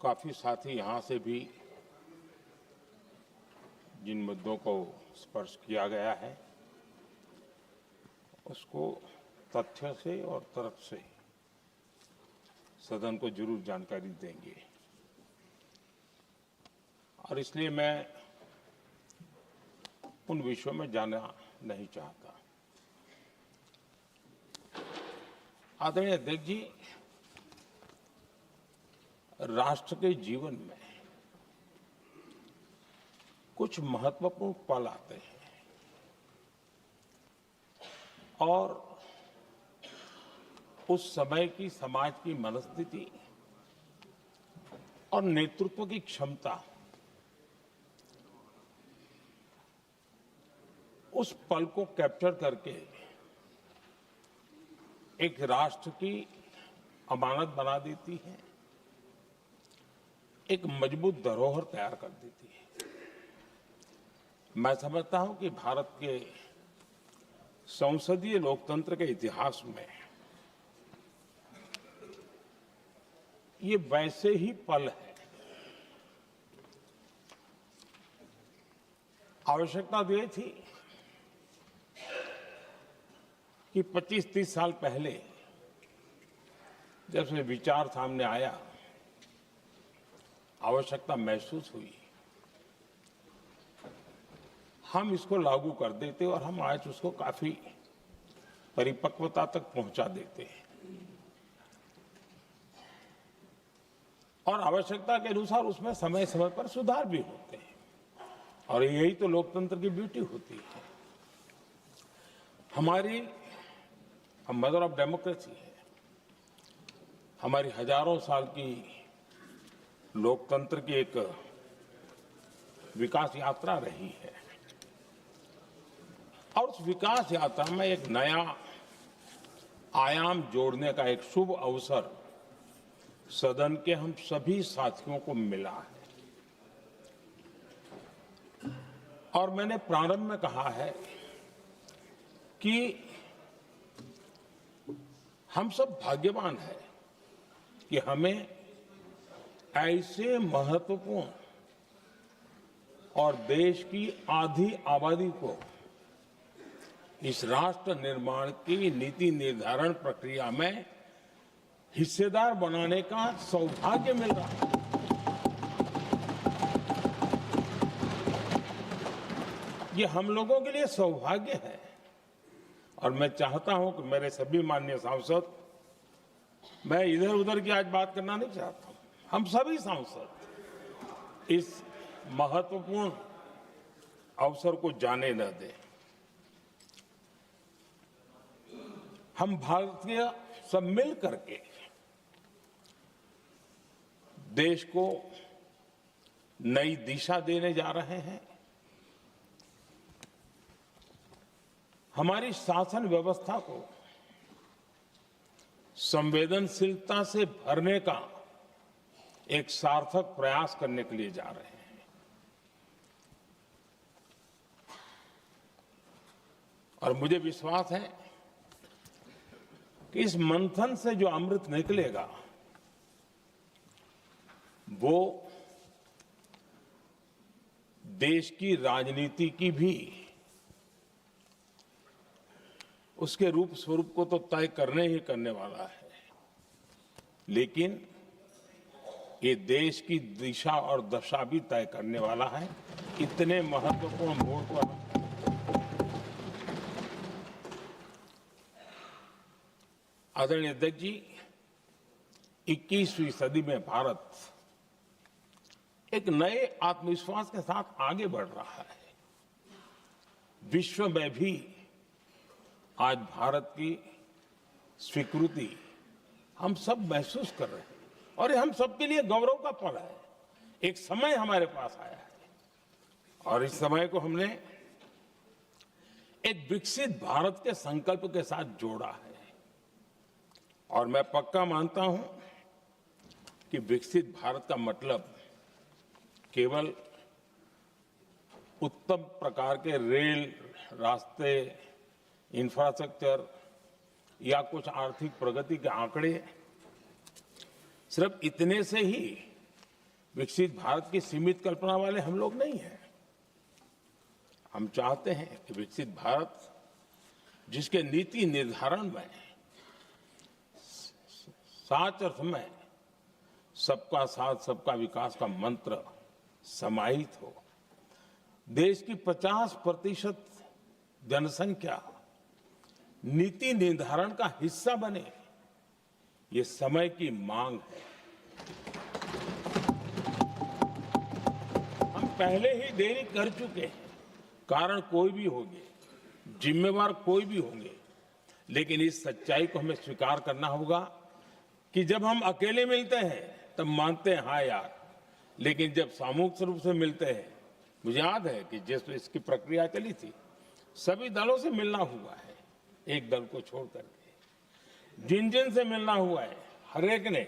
काफी साथी यहाँ से भी जिन मुद्दों को स्पर्श किया गया है उसको तथ्य से और तर्क से सदन को जरूर जानकारी देंगे और इसलिए मैं उन विषयों में जाना नहीं चाहता। आदरणीय अध्यक्ष जी, राष्ट्र के जीवन में कुछ महत्वपूर्ण पल आते हैं और उस समय की समाज की मनस्थिति और नेतृत्व की क्षमता उस पल को कैप्चर करके एक राष्ट्र की अमानत बना देती है, एक मजबूत धरोहर तैयार कर देती है। मैं समझता हूं कि भारत के संसदीय लोकतंत्र के इतिहास में ये वैसे ही पल है। आवश्यकता ये थी कि 25-30 साल पहले जब से विचार सामने आया, आवश्यकता महसूस हुई, हम इसको लागू कर देते और हम आज उसको काफी परिपक्वता तक पहुंचा देते हैं और आवश्यकता के अनुसार उसमें समय समय पर सुधार भी होते हैं और यही तो लोकतंत्र की ब्यूटी होती है। हमारी मदर ऑफ डेमोक्रेसी है, हमारी हजारों साल की लोकतंत्र की एक विकास यात्रा रही है और उस विकास यात्रा में एक नया आयाम जोड़ने का एक शुभ अवसर सदन के हम सभी साथियों को मिला है और मैंने प्रारंभ में कहा है कि हम सब भाग्यवान हैं कि हमें ऐसे महत्वपूर्ण और देश की आधी आबादी को इस राष्ट्र निर्माण की नीति निर्धारण प्रक्रिया में हिस्सेदार बनाने का सौभाग्य मिल रहा है। ये हम लोगों के लिए सौभाग्य है और मैं चाहता हूं कि मेरे सभी माननीय सांसद, मैं इधर उधर की आज बात करना नहीं चाहता हूं, हम सभी सांसद इस महत्वपूर्ण अवसर को जाने न दें। हम भारतीय सब मिल करके देश को नई दिशा देने जा रहे हैं। हमारी शासन व्यवस्था को संवेदनशीलता से भरने का एक सार्थक प्रयास करने के लिए जा रहे हैं और मुझे विश्वास है कि इस मंथन से जो अमृत निकलेगा वो देश की राजनीति की भी उसके रूप स्वरूप को तो तय करने ही करने वाला है, लेकिन ये देश की दिशा और दशा भी तय करने वाला है। इतने महत्वपूर्ण मोड़ पर आदरणीय अध्यक्ष जी, 21वीं सदी में भारत एक नए आत्मविश्वास के साथ आगे बढ़ रहा है। विश्व में भी आज भारत की स्वीकृति हम सब महसूस कर रहे हैं और ये हम सबके लिए गौरव का पल है। एक समय हमारे पास आया है और इस समय को हमने एक विकसित भारत के संकल्प के साथ जोड़ा है और मैं पक्का मानता हूं कि विकसित भारत का मतलब केवल उत्तम प्रकार के रेल, रास्ते, इंफ्रास्ट्रक्चर या कुछ आर्थिक प्रगति के आंकड़े सिर्फ इतने से ही विकसित भारत की सीमित कल्पना वाले हम लोग नहीं हैं। हम चाहते हैं कि विकसित भारत जिसके नीति निर्धारण में साच अर्थ में सबका साथ सबका विकास का मंत्र समाहित हो, देश की 50% जनसंख्या नीति निर्धारण का हिस्सा बने, ये समय की मांग है। हम पहले ही देरी कर चुके हैं, कारण कोई भी होंगे, जिम्मेवार कोई भी होंगे, लेकिन इस सच्चाई को हमें स्वीकार करना होगा कि जब हम अकेले मिलते हैं तब मानते हैं हाँ यार, लेकिन जब सामूहिक रूप से मिलते हैं, मुझे याद है कि जिस इसकी प्रक्रिया चली थी, सभी दलों से मिलना हुआ है, एक दल को छोड़ करके जिन जिन से मिलना हुआ है हर एक ने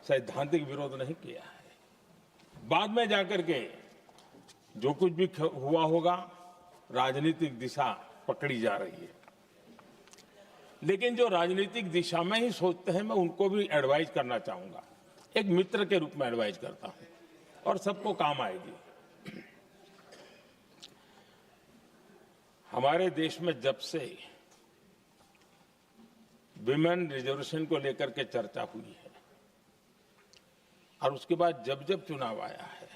सैद्धांतिक विरोध नहीं किया है। बाद में जाकर के जो कुछ भी हुआ होगा, राजनीतिक दिशा पकड़ी जा रही है, लेकिन जो राजनीतिक दिशा में ही सोचते हैं, मैं उनको भी एडवाइज करना चाहूंगा, एक मित्र के रूप में एडवाइज करता हूं और सबको काम आएगी। हमारे देश में जब से विमेन रिजर्वेशन को लेकर के चर्चा हुई है और उसके बाद जब जब चुनाव आया है,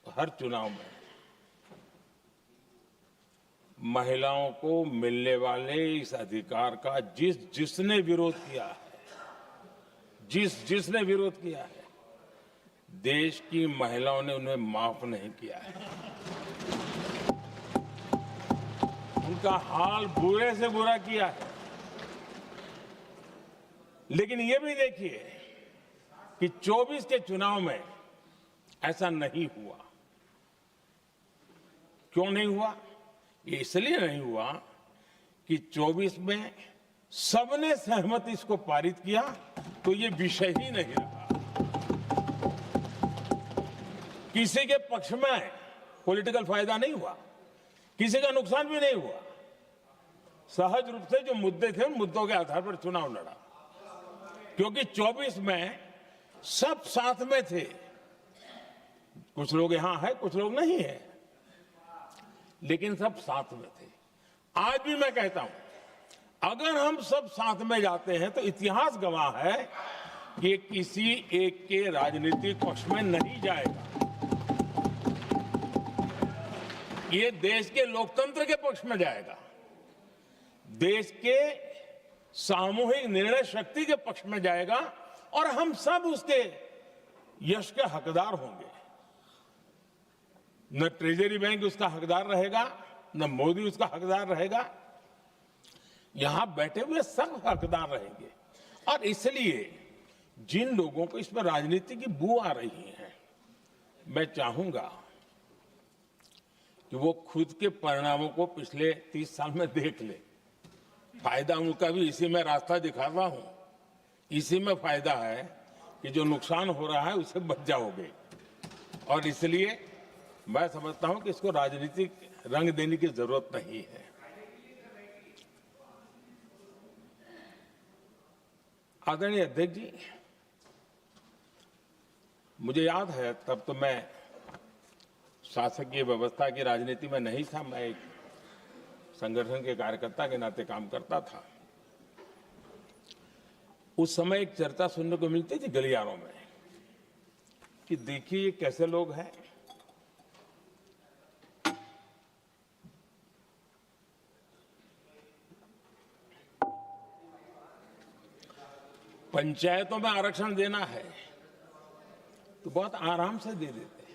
तो हर चुनाव में महिलाओं को मिलने वाले इस अधिकार का जिसने विरोध किया है, जिसने विरोध किया है, देश की महिलाओं ने उन्हें माफ नहीं किया है। उनका हाल बुरे से बुरा किया है। लेकिन ये भी देखिए कि 24 के चुनाव में ऐसा नहीं हुआ। क्यों नहीं हुआ? ये इसलिए नहीं हुआ कि 24 में सबने सहमति इसको पारित किया, तो ये विषय ही नहीं रहा। किसी के पक्ष में पॉलिटिकल फायदा नहीं हुआ, किसी का नुकसान भी नहीं हुआ। सहज रूप से जो मुद्दे थे, उन मुद्दों के आधार पर चुनाव लड़ा, क्योंकि 24 में सब साथ में थे। कुछ लोग यहां हैं, कुछ लोग नहीं है, लेकिन सब साथ में थे। आज भी मैं कहता हूं, अगर हम सब साथ में जाते हैं तो इतिहास गवाह है कि किसी एक के राजनीतिक पक्ष में नहीं जाएगा। ये देश के लोकतंत्र के पक्ष में जाएगा, देश के सामूहिक निर्णय शक्ति के पक्ष में जाएगा और हम सब उसके यश के हकदार होंगे। न ट्रेजरी बैंक उसका हकदार रहेगा, न मोदी उसका हकदार रहेगा, यहां बैठे हुए सब हकदार रहेंगे। और इसलिए जिन लोगों को इसमें राजनीति की बू आ रही है, मैं चाहूंगा कि वो खुद के परिणामों को पिछले 30 साल में देख ले। फायदा उनका भी इसी में रास्ता दिखाता हूं। इसी में फायदा है कि जो नुकसान हो रहा है उससे बच जाओगे। और इसलिए मैं समझता हूं कि इसको राजनीतिक रंग देने की जरूरत नहीं है। आदरणीय अध्यक्ष जी, मुझे याद है तब तो मैं शासकीय व्यवस्था की राजनीति में नहीं था, मैं एक संगठन के कार्यकर्ता के नाते काम करता था। उस समय एक चर्चा सुनने को मिलती थी गलियारों में कि देखिए ये कैसे लोग हैं, पंचायतों में आरक्षण देना है तो बहुत आराम से दे देते हैं,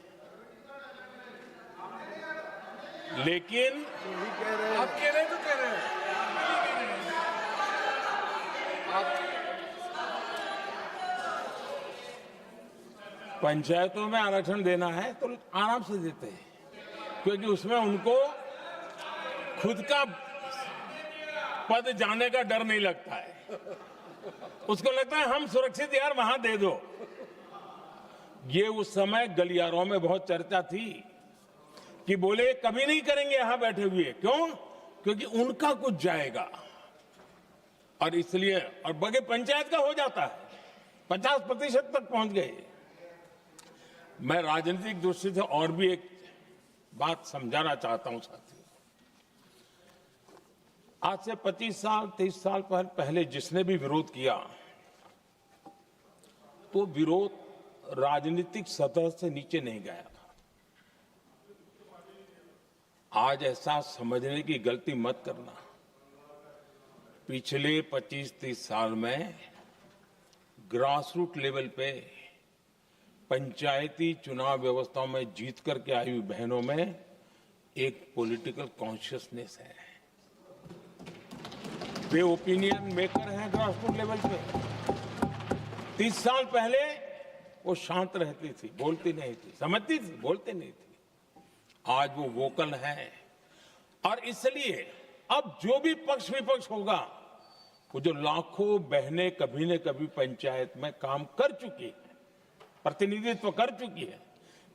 लेकिन आप कह रहे हैं तो कह रहे हैं आप। पंचायतों में आरक्षण देना है तो आराम से देते हैं, क्योंकि उसमें उनको खुद का पद जाने का डर नहीं लगता है। उसको लगता है हम सुरक्षित यार वहां दे दो। ये उस समय गलियारों में बहुत चर्चा थी कि बोले कभी नहीं करेंगे यहां बैठे हुए। क्यों? क्योंकि उनका कुछ जाएगा। और इसलिए और बगे पंचायत का हो जाता है, 50% तक पहुंच गए। मैं राजनीतिक दृष्टि से और भी एक बात समझाना चाहता हूं साथियों। आज से 25 साल 30 साल पहले जिसने भी विरोध किया तो विरोध राजनीतिक सतह से नीचे नहीं गया था। आज ऐसा समझने की गलती मत करना। पिछले 25-30 साल में ग्रास रूट लेवल पे पंचायती चुनाव व्यवस्थाओं में जीत करके आई हुई बहनों में एक पॉलिटिकल कॉन्शियसनेस है। वे ओपिनियन मेकर हैं ग्रास रूट लेवल पे। 30 साल पहले वो शांत रहती थी, बोलती नहीं थी, समझती थी, बोलती नहीं थी। आज वो वोकल है और इसलिए अब जो भी पक्ष विपक्ष होगा, वो जो लाखों बहनें कभी न कभी पंचायत में काम कर चुकी है, प्रतिनिधित्व कर चुकी है,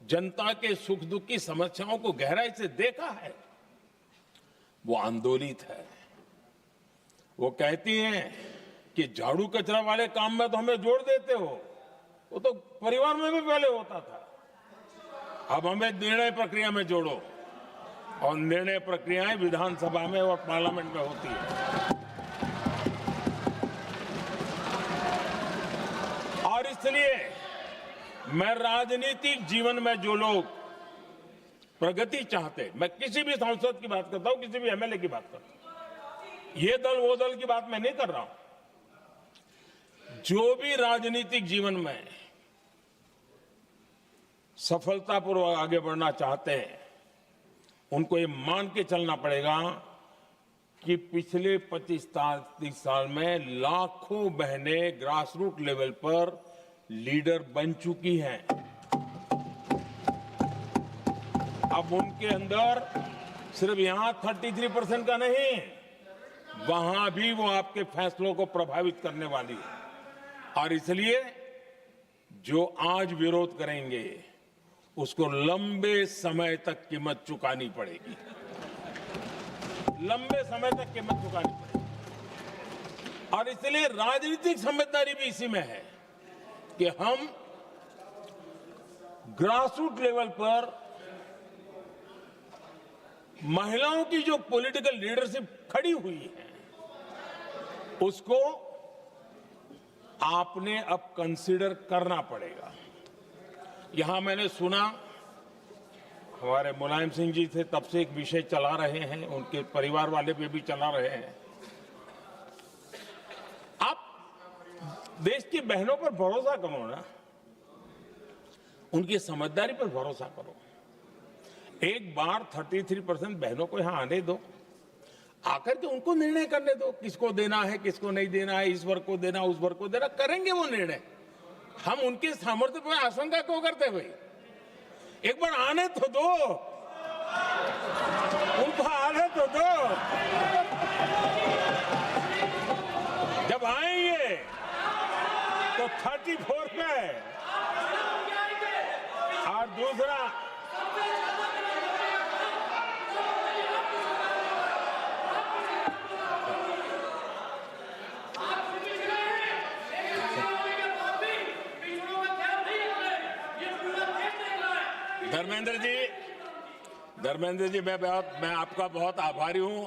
जनता के सुख दुख की समस्याओं को गहराई से देखा है, वो आंदोलित है। वो कहती हैं कि झाड़ू कचरा वाले काम में तो हमें जोड़ देते हो, वो तो परिवार में भी पहले होता था। अब हमें निर्णय प्रक्रिया में जोड़ो, और निर्णय प्रक्रियाएं विधानसभा में और पार्लियामेंट में होती है। और इसलिए मैं राजनीतिक जीवन में जो लोग प्रगति चाहते, मैं किसी भी सांसद की बात करता हूं, किसी भी एमएलए की बात करता हूं, ये दल वो दल की बात मैं नहीं कर रहा हूं। जो भी राजनीतिक जीवन में सफलतापूर्वक आगे बढ़ना चाहते हैं, उनको ये मान के चलना पड़ेगा कि पिछले 25-30 साल में लाखों बहनें ग्रास रूट लेवल पर लीडर बन चुकी हैं। अब उनके अंदर सिर्फ यहां 33% का नहीं, वहां भी वो आपके फैसलों को प्रभावित करने वाली है। और इसलिए जो आज विरोध करेंगे, उसको लंबे समय तक कीमत चुकानी पड़ेगी। लंबे समय तक कीमत चुकानी पड़ेगी। और इसलिए राजनीतिक समझदारी भी इसी में है कि हम ग्रास रूट लेवल पर महिलाओं की जो पॉलिटिकल लीडरशिप खड़ी हुई है, उसको आपने अब कंसीडर करना पड़ेगा। यहां मैंने सुना, हमारे मुलायम सिंह जी थे, तब से एक विषय चला रहे हैं, उनके परिवार वाले पे भी चला रहे हैं। आप देश की बहनों पर भरोसा करो ना, उनकी समझदारी पर भरोसा करो। एक बार 33% बहनों को यहां आने दो, आकर के उनको निर्णय करने दो, किसको देना है, किसको नहीं देना है, इस वर्ग को देना, उस वर्ग को देना, करेंगे वो निर्णय। हम उनके सामर्थ्य पर आशंका क्यों करते भाई? एक बार आने तो दो, उनको आने तो दो। जब आएंगे तो 34 पे, और दूसरा धर्मेंद्र जी, मैं आपका बहुत आभारी हूं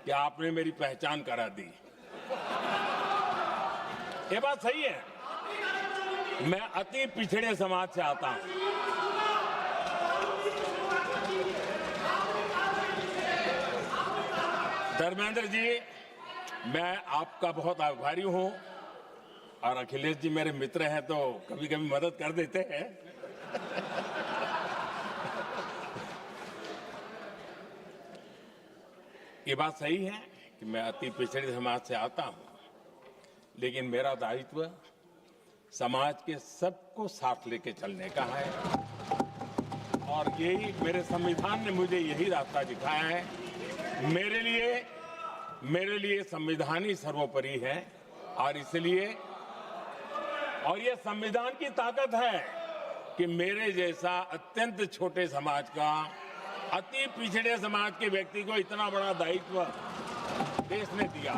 कि आपने मेरी पहचान करा दी। ये बात सही है, मैं अति पिछड़े समाज से आता हूं। धर्मेंद्र जी, मैं आपका बहुत आभारी हूं, और अखिलेश जी मेरे मित्र हैं तो कभी कभी मदद कर देते हैं। ये बात सही है कि मैं अति पिछड़े समाज से आता हूं, लेकिन मेरा दायित्व समाज के सबको साथ लेके चलने का है, और यही मेरे संविधान ने मुझे यही रास्ता दिखाया है। मेरे लिए संविधान ही सर्वोपरि है, और इसलिए, और ये संविधान की ताकत है कि मेरे जैसा अत्यंत छोटे समाज का, अति पिछड़े समाज के व्यक्ति को इतना बड़ा दायित्व देश ने दिया।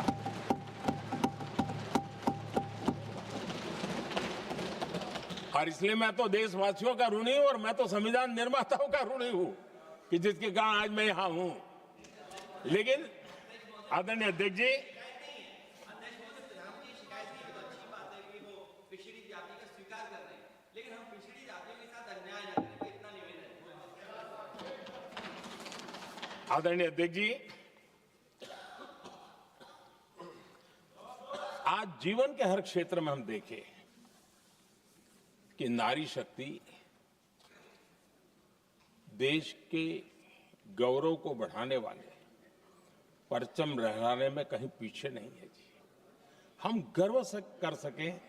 और इसलिए मैं तो देशवासियों का ऋणी हूं और मैं तो संविधान निर्माताओं का ऋणी हूं कि जिसके कारण आज मैं यहां हूं। लेकिन आदरणीय अध्यक्ष जी, आदरणीय अध्यक्ष जी, आज जीवन के हर क्षेत्र में हम देखें कि नारी शक्ति देश के गौरव को बढ़ाने वाले परचम लहराने में कहीं पीछे नहीं है जी। हम गर्व से कर सकें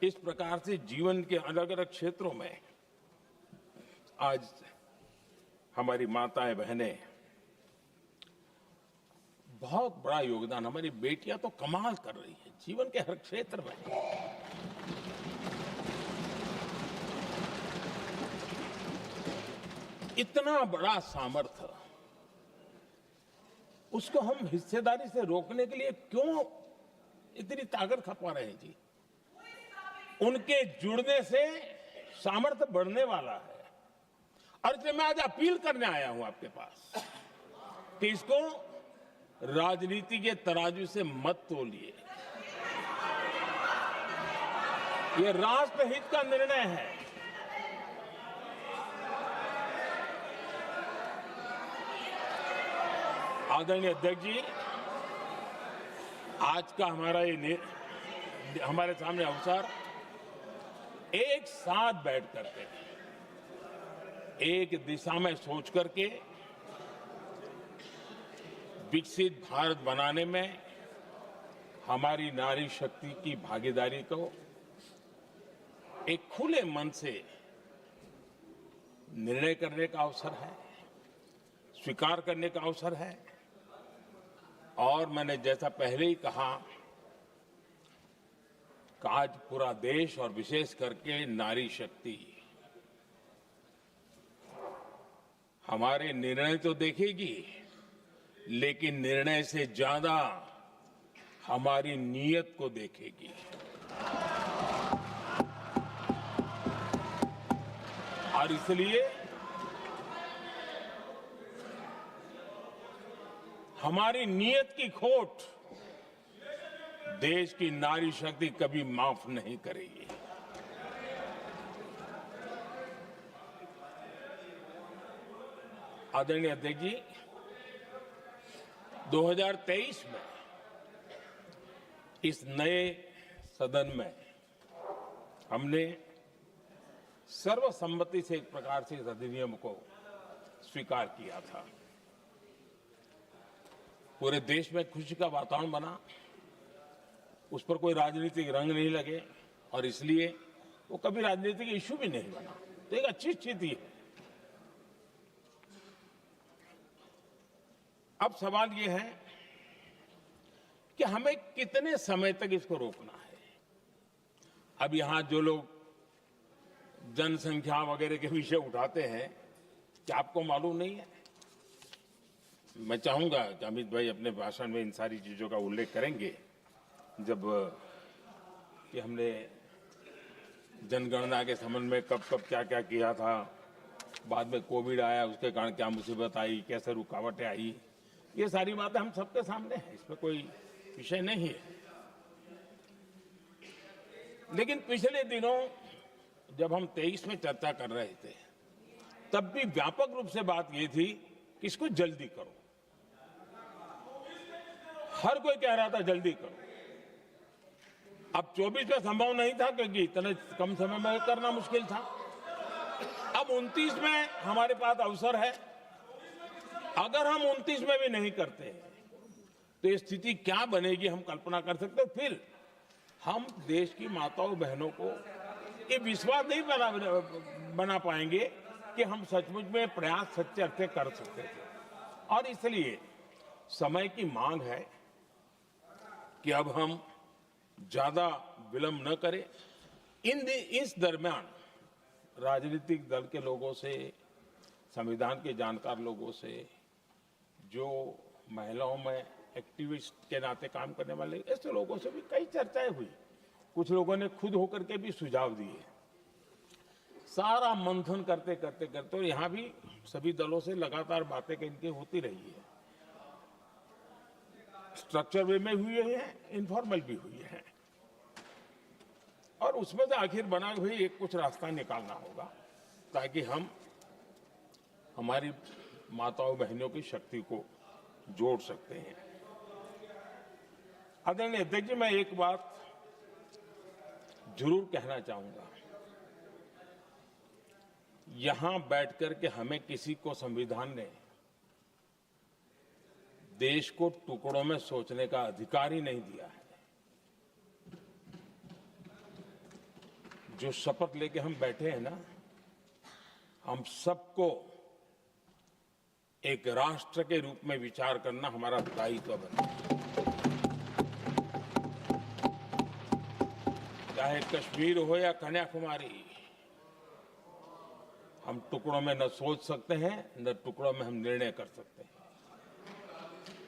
इस प्रकार से जीवन के अलग अलग क्षेत्रों में आज हमारी माताएं बहनें बहुत बड़ा योगदान, हमारी बेटियां तो कमाल कर रही हैं जीवन के हर क्षेत्र में। इतना बड़ा सामर्थ्य, उसको हम हिस्सेदारी से रोकने के लिए क्यों इतनी ताकत खपा रहे हैं जी? उनके जुड़ने से सामर्थ्य बढ़ने वाला है। और इसलिए मैं आज अपील करने आया हूं आपके पास कि इसको राजनीति के तराजू से मत तोलिए। यह राष्ट्रहित का निर्णय है। आदरणीय अध्यक्ष जी, आज का हमारे सामने अवसर एक साथ बैठ करके एक दिशा में सोच करके विकसित भारत बनाने में हमारी नारी शक्ति की भागीदारी को एक खुले मन से निर्णय करने का अवसर है, स्वीकार करने का अवसर है। और मैंने जैसा पहले ही कहा कि आज पूरा देश और विशेष करके नारी शक्ति हमारे निर्णय तो देखेगी, लेकिन निर्णय से ज्यादा हमारी नीयत को देखेगी। और इसलिए हमारी नीयत की खोट देश की नारी शक्ति कभी माफ नहीं करेगी। आदरणीय अध्यक्ष जी, 2023 में इस नए सदन में हमने सर्वसम्मति से एक प्रकार से इस अधिनियम को स्वीकार किया था। पूरे देश में खुशी का वातावरण बना, उस पर कोई राजनीतिक रंग नहीं लगे और इसलिए वो कभी राजनीतिक इश्यू भी नहीं बना। तो एक अच्छी स्थिति है। अब सवाल ये है कि हमें कितने समय तक इसको रोकना है। अब यहां जो लोग जनसंख्या वगैरह के विषय उठाते हैं, क्या आपको मालूम नहीं है? मैं चाहूंगा कि अमित भाई अपने भाषण में इन सारी चीजों का उल्लेख करेंगे, जब कि हमने जनगणना के संबंध में कब कब क्या क्या किया था, बाद में कोविड आया, उसके कारण क्या मुसीबत आई, कैसे रुकावटें आई, ये सारी बातें हम सबके सामने हैं, इसमें कोई विषय नहीं है। लेकिन पिछले दिनों जब हम 23 में चर्चा कर रहे थे, तब भी व्यापक रूप से बात ये थी कि इसको जल्दी करो। हर कोई कह रहा था जल्दी करो। अब 24 में संभव नहीं था क्योंकि इतने कम समय में करना मुश्किल था। अब 29 में हमारे पास अवसर है। अगर हम 29 में भी नहीं करते तो ये स्थिति क्या बनेगी हम कल्पना कर सकते। फिर हम देश की माताओं बहनों को ये विश्वास नहीं बना पाएंगे कि हम सचमुच में प्रयास सच्चे अर्थ से कर सकते थे। और इसलिए समय की मांग है कि अब हम ज्यादा विलंब न करें। इस दरमियान राजनीतिक दल के लोगों से, संविधान के जानकार लोगों से, जो महिलाओं में एक्टिविस्ट के नाते काम करने वाले ऐसे लोगों से भी कई चर्चाएं हुई। कुछ लोगों ने खुद होकर के भी सुझाव दिए सारा मंथन करते करते करते, और यहां भी सभी दलों से लगातार बातें इनकी होती रही है, स्ट्रक्चर वे में हुई है, इनफॉर्मल भी हुई है, और उसमें से आखिर बना हुई एक कुछ रास्ता निकालना होगा ताकि हम हमारी माताओं बहनों की शक्ति को जोड़ सकते हैं। आदरणीय अध्यक्ष जी, मैं एक बात जरूर कहना चाहूंगा, यहां बैठकर के हमें किसी को संविधान ने देश को टुकड़ों में सोचने का अधिकार ही नहीं दिया है। जो शपथ लेके हम बैठे हैं ना, हम सबको एक राष्ट्र के रूप में विचार करना हमारा दायित्व बनता है। चाहे कश्मीर हो या कन्याकुमारी, हम टुकड़ों में न सोच सकते हैं, न टुकड़ों में हम निर्णय कर सकते हैं।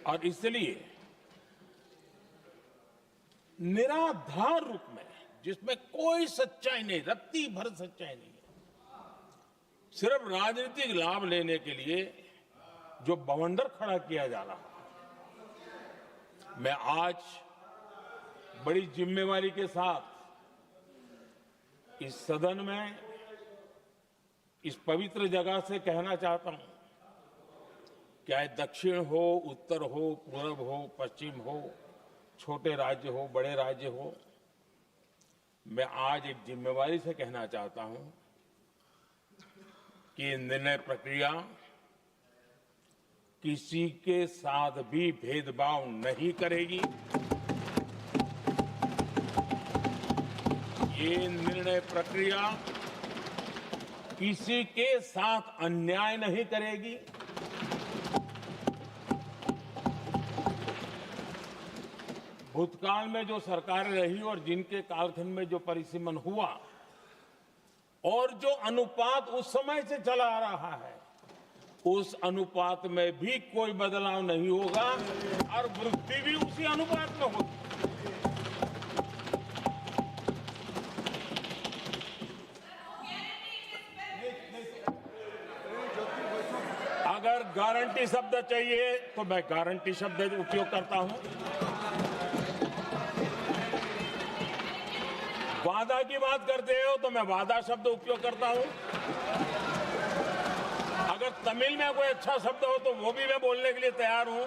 और इसलिए निराधार रूप में, जिसमें कोई सच्चाई नहीं, रत्ती भर सच्चाई नहीं है, सिर्फ राजनीतिक लाभ लेने के लिए जो बवंडर खड़ा किया जा रहा है, मैं आज बड़ी जिम्मेवारी के साथ इस सदन में, इस पवित्र जगह से कहना चाहता हूं, चाहे दक्षिण हो, उत्तर हो, पूर्व हो, पश्चिम हो, छोटे राज्य हो, बड़े राज्य हो, मैं आज एक जिम्मेवारी से कहना चाहता हूं कि निर्णय प्रक्रिया किसी के साथ भी भेदभाव नहीं करेगी। ये निर्णय प्रक्रिया किसी के साथ अन्याय नहीं करेगी। भूतकाल में जो सरकारें रही और जिनके कालखंड में जो परिसीमन हुआ और जो अनुपात उस समय से चला आ रहा है, उस अनुपात में भी कोई बदलाव नहीं होगा और वृद्धि भी उसी अनुपात में होगी। अगर गारंटी शब्द चाहिए तो मैं गारंटी शब्द उपयोग करता हूं। वादा की बात करते हो तो मैं वादा शब्द उपयोग करता हूं। अगर तमिल में कोई अच्छा शब्द हो तो वो भी मैं बोलने के लिए तैयार हूं।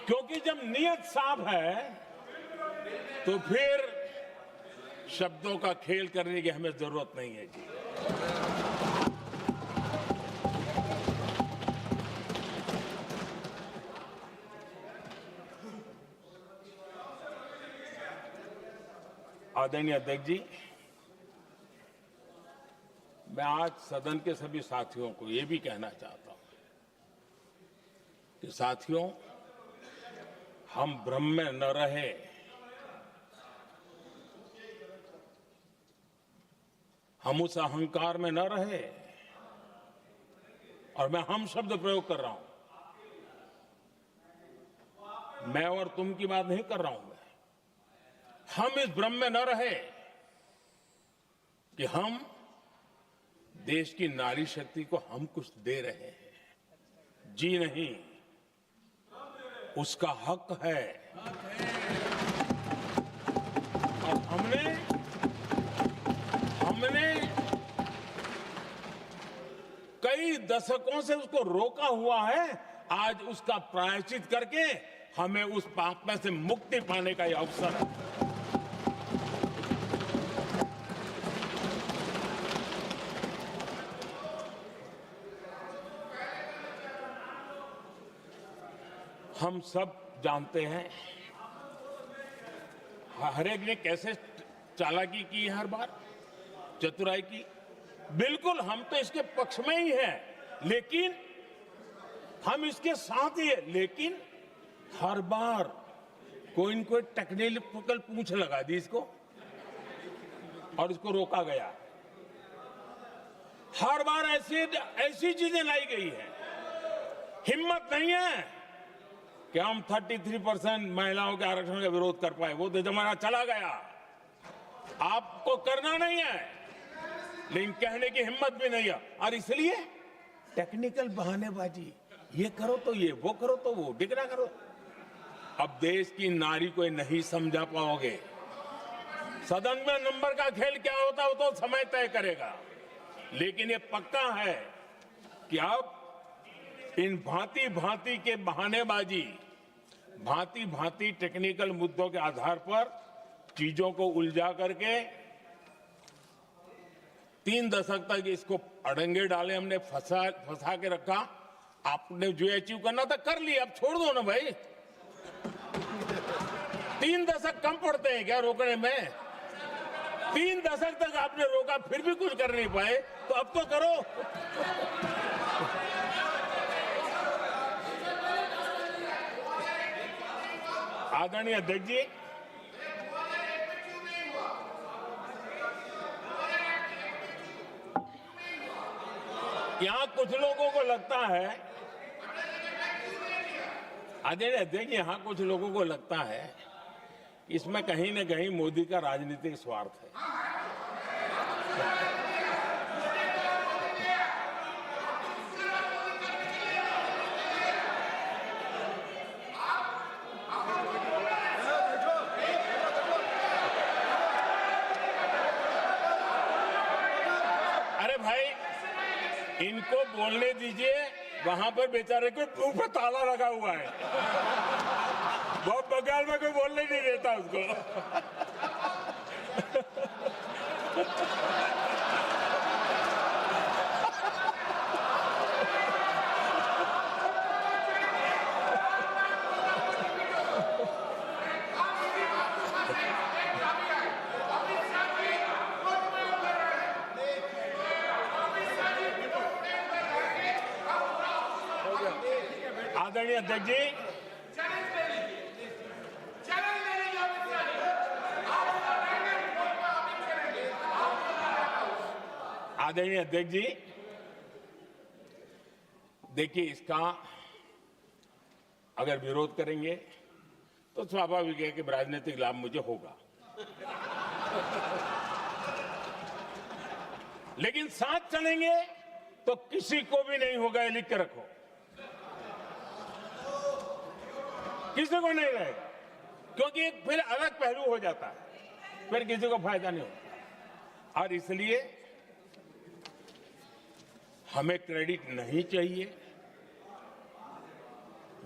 क्योंकि जब नियत साफ है तो फिर शब्दों का खेल करने की हमें जरूरत नहीं है जी। आदरणीय अध्यक्ष जी, मैं आज सदन के सभी साथियों को ये भी कहना चाहता हूं कि साथियों, हम भ्रम में न रहे। हम उस अहंकार में न रहे, और मैं हम शब्द प्रयोग कर रहा हूं। मैं और तुम की बात नहीं कर रहा हूं। हम इस भ्रम में न रहे कि हम देश की नारी शक्ति को हम कुछ दे रहे हैं। जी नहीं, उसका हक है। और हमने कई दशकों से उसको रोका हुआ है। आज उसका प्रायश्चित करके हमें उस पाप में से मुक्ति पाने का यह अवसर है। हम सब जानते हैं हर एक ने कैसे चालाकी की हर बार, चतुराई की। बिल्कुल हम तो इसके पक्ष में ही हैं, लेकिन हम इसके साथ ही हैं। लेकिन हर बार कोई न कोई टेक्निकल पूंछ लगा दी इसको और इसको रोका गया। हर बार ऐसी चीजें लाई गई है। हिम्मत नहीं है कि हम 33% महिलाओं के आरक्षण का विरोध कर पाए। वो तो जमाना चला गया। आपको करना नहीं है, लेकिन कहने की हिम्मत भी नहीं है। और इसलिए टेक्निकल बहानेबाजी, ये करो तो ये, वो करो तो वो, डिगरा करो। अब देश की नारी को नहीं समझा पाओगे। सदन में नंबर का खेल क्या होता है वो तो समय तय करेगा, लेकिन ये पक्का है कि अब इन भांति भांति के बहानेबाजी, भांति भांति टेक्निकल मुद्दों के आधार पर चीजों को उलझा करके 3 दशक तक इसको अड़ंगे डाले, हमने फंसा के रखा। आपने जो अचीव करना था कर लिया, अब छोड़ दो ना भाई। 3 दशक कम पड़ते हैं क्या रोकने में? 3 दशक तक आपने रोका, फिर भी कुछ कर नहीं पाए, तो अब तो करो। आदरणीय अध्यक्ष जी, यहां कुछ लोगों को लगता है, आदरणीय अध्यक्ष, यहां कुछ लोगों को लगता है इसमें कहीं न कहीं मोदी का राजनीतिक स्वार्थ है। अरे भाई, इनको बोलने दीजिए, वहां पर बेचारे को मुंह पे ताला लगा हुआ है, बहुत बगल में कोई बोलने नहीं देता उसको। आदरणीय अध्यक्ष जी, आदरणीय अध्यक्ष जी, देखिए, इसका अगर विरोध करेंगे तो स्वाभाविक है कि राजनीतिक लाभ मुझे होगा, लेकिन साथ चलेंगे तो किसी को भी नहीं होगा, ये लिख के रखो। किसी को नहीं रहेगा, क्योंकि एक फिर अलग पहलू हो जाता है, फिर किसी को फायदा नहीं होता। और इसलिए हमें क्रेडिट नहीं चाहिए।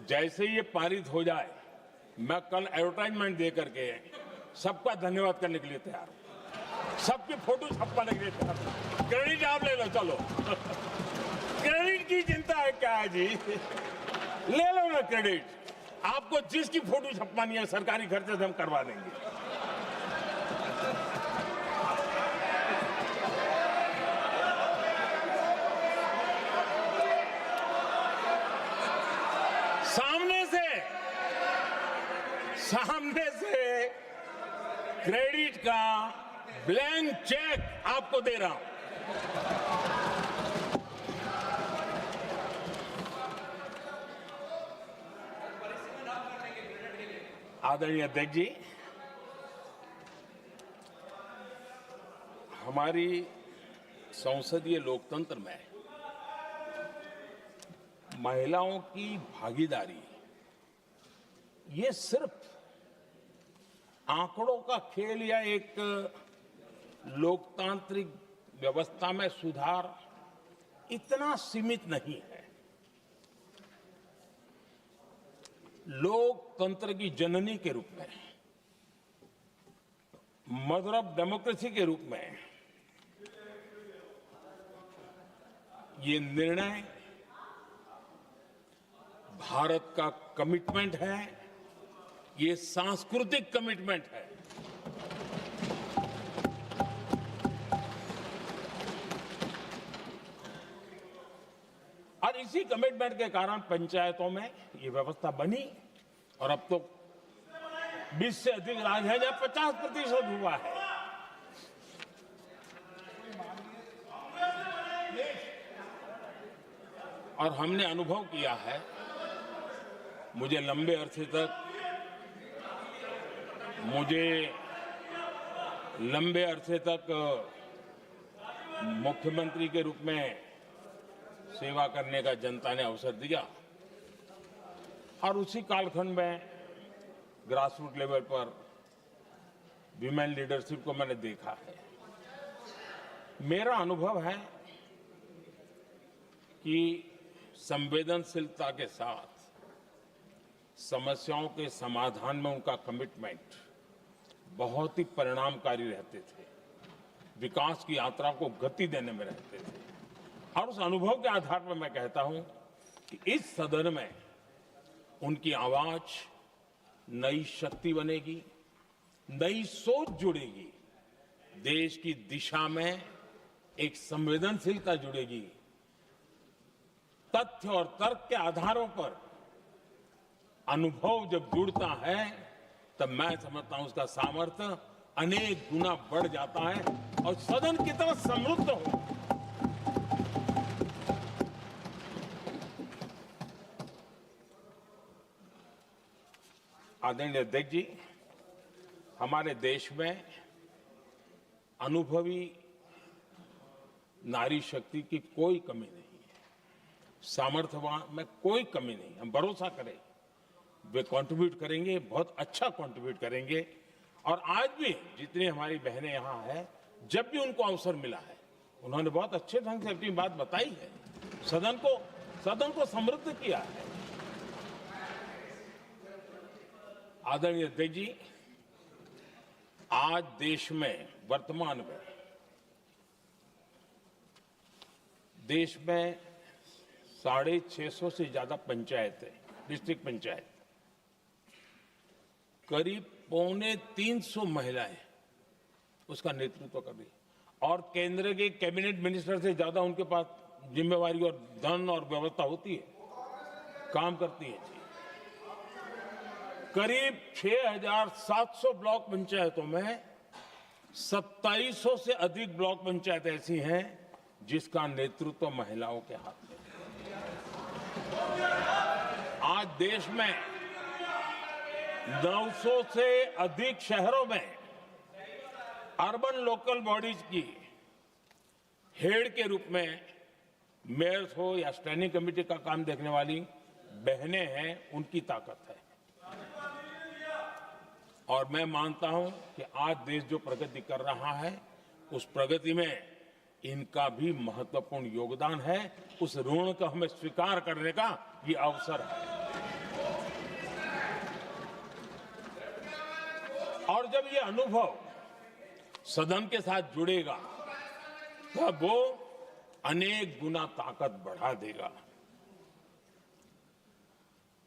जैसे ये पारित हो जाए, मैं कल एडवर्टाइजमेंट दे करके सबका धन्यवाद करने के लिए तैयार हूं, सबकी फोटो छपवाने के लिए तैयार हूं। क्रेडिट आप ले लो, चलो। क्रेडिट की चिंता है क्या है जी, ले लो ना क्रेडिट। आपको जिसकी फोटो छपवानी है सरकारी खर्चे से हम करवा देंगे। सामने से क्रेडिट का ब्लैंक चेक आपको दे रहा हूं। आदरणीय अध्यक्ष जी, हमारी संसदीय लोकतंत्र में महिलाओं की भागीदारी ये सिर्फ आंकड़ों का खेल या एक लोकतांत्रिक व्यवस्था में सुधार इतना सीमित नहीं है। लोकतंत्र की जननी के रूप में, मदर ऑफ डेमोक्रेसी के रूप में ये निर्णय भारत का कमिटमेंट है, ये सांस्कृतिक कमिटमेंट है। और इसी कमिटमेंट के कारण पंचायतों में ये व्यवस्था बनी और अब तो 20 से अधिक राज्य है जहां 50% हुआ है। और हमने अनुभव किया है, मुझे लंबे अरसे तक लंबे अरसे तक मुख्यमंत्री के रूप में सेवा करने का जनता ने अवसर दिया और उसी कालखंड में ग्रास रूट लेवल पर विमेन लीडरशिप को मैंने देखा है। मेरा अनुभव है कि संवेदनशीलता के साथ समस्याओं के समाधान में उनका कमिटमेंट बहुत ही परिणामकारी रहते थे, विकास की यात्रा को गति देने में रहते थे। और उस अनुभव के आधार पर मैं कहता हूं कि इस सदन में उनकी आवाज नई शक्ति बनेगी, नई सोच जुड़ेगी, देश की दिशा में एक संवेदनशीलता जुड़ेगी। तथ्य और तर्क के आधारों पर अनुभव जब जुड़ता है तब मैं समझता हूं उसका सामर्थ्य अनेक गुना बढ़ जाता है और सदन कितना समृद्ध हो। आदरणीय अध्यक्ष जी, हमारे देश में अनुभवी नारी शक्ति की कोई कमी नहीं है, सामर्थ्यवान में कोई कमी नहीं। हम भरोसा करें वे कंट्रीब्यूट करेंगे, बहुत अच्छा कंट्रीब्यूट करेंगे। और आज भी जितनी हमारी बहनें यहाँ हैं, जब भी उनको अवसर मिला है उन्होंने बहुत अच्छे ढंग से अपनी बात बताई है, सदन को समृद्ध किया है। आदरणीय अध्यक्ष जी, आज देश में वर्तमान में देश में 650 से ज्यादा पंचायतें, डिस्ट्रिक्ट पंचायत, करीब 250 महिलाएं उसका नेतृत्व कर रही, और केंद्र के कैबिनेट मिनिस्टर से ज्यादा उनके पास जिम्मेवारी और धन और व्यवस्था होती है, काम करती है। करीब 6,700 ब्लॉक पंचायतों में 2700 से अधिक ब्लॉक पंचायत ऐसी हैं जिसका नेतृत्व महिलाओं के हाथ में। आज देश में 900 से अधिक शहरों में अर्बन लोकल बॉडीज की हेड के रूप में मेयर्स हो या स्टैंडिंग कमेटी का काम देखने वाली बहनें हैं, उनकी ताकत है। और मैं मानता हूं कि आज देश जो प्रगति कर रहा है उस प्रगति में इनका भी महत्वपूर्ण योगदान है। उस ऋण को हमें स्वीकार करने का ये अवसर है। और जब ये अनुभव सदन के साथ जुड़ेगा तब वो अनेक गुना ताकत बढ़ा देगा।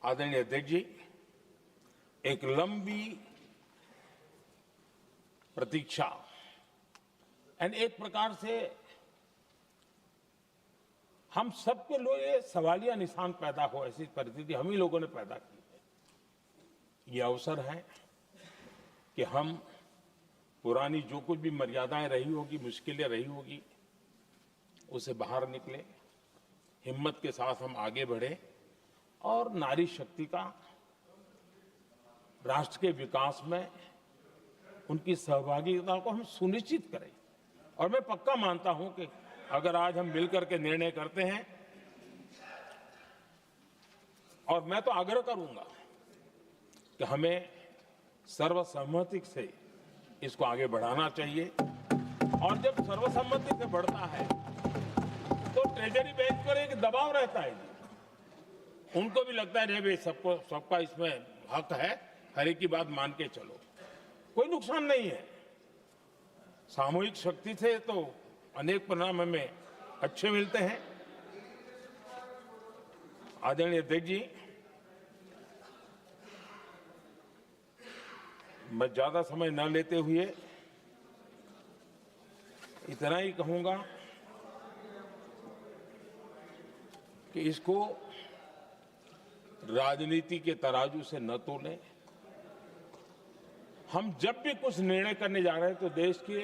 आदरणीय अध्यक्ष जी, एक लंबी प्रतीक्षा एंड एक प्रकार से हम सबके लिए सवालिया निशान पैदा हो, ऐसी परिस्थिति हम ही लोगों ने पैदा की है। ये अवसर है कि हम पुरानी जो कुछ भी मर्यादाएं रही होगी, मुश्किलें रही होगी, उसे बाहर निकले, हिम्मत के साथ हम आगे बढ़े और नारी शक्ति का राष्ट्र के विकास में उनकी सहभागिता को हम सुनिश्चित करें। और मैं पक्का मानता हूं कि अगर आज हम मिलकर के निर्णय करते हैं, और मैं तो आग्रह करूंगा कि हमें सर्वसम्मति से इसको आगे बढ़ाना चाहिए। और जब सर्वसम्मति से बढ़ता है तो ट्रेजरी बेंच पर एक दबाव रहता है, उनको भी लगता है भाई सबका इसमें हक है, हर एक की बात मान के चलो, कोई नुकसान नहीं है। सामूहिक शक्ति से तो अनेक परिणाम हमें अच्छे मिलते हैं। आदरणीय अध्यक्ष जी, मैं ज्यादा समय न लेते हुए इतना ही कहूंगा कि इसको राजनीति के तराजू से न तोलें। हम जब भी कुछ निर्णय करने जा रहे हैं तो देश के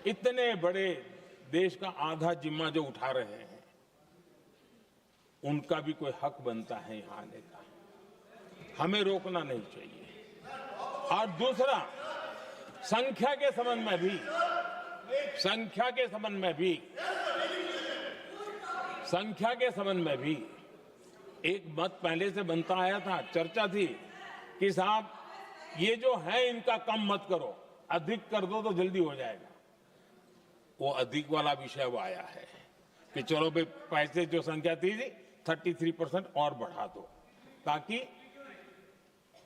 इतने बड़े देश का आधा जिम्मा जो उठा रहे हैं उनका भी कोई हक बनता है यहाँ आने का, हमें रोकना नहीं चाहिए। और दूसरा, संख्या के संबंध में भी एक मत पहले से बनता आया था, चर्चा थी कि साहब ये जो है इनका कम मत करो, अधिक कर दो तो जल्दी हो जाएगा। वो अधिक वाला विषय वो आया है कि चलो भाई पैसे जो संख्या थी 33% और बढ़ा दो, ताकि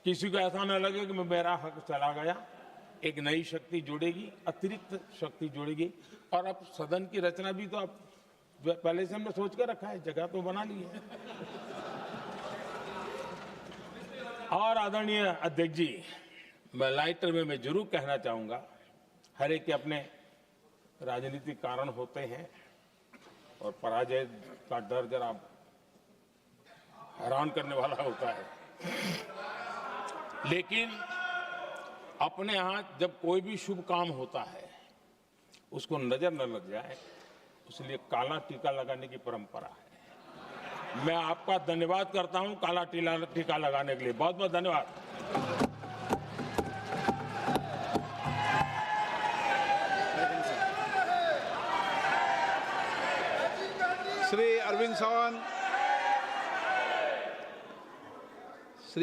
किसी को ऐसा न लगे कि मेरा हक चला गया। एक नई शक्ति जुड़ेगी, अतिरिक्त शक्ति जुड़ेगी। और अब सदन की रचना भी तो अब पहले से हमने सोच कर रखा है, जगह तो बना ली है। और आदरणीय अध्यक्ष जी, मैं लाइटर में मैं जरूर कहना चाहूंगा, हर एक के अपने राजनीतिक कारण होते हैं और पराजय का डर जरा हैरान करने वाला होता है, लेकिन अपने यहाँ जब कोई भी शुभ काम होता है उसको नजर न लग जाए, इसलिए काला टीका लगाने की परंपरा है। मैं आपका धन्यवाद करता हूं काला टीका लगाने के लिए। बहुत बहुत धन्यवाद। श्री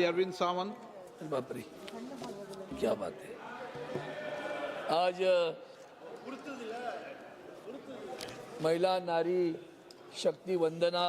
अरविंद सावंत, बाप रे, क्या बात है। आज महिला नारी शक्ति वंदना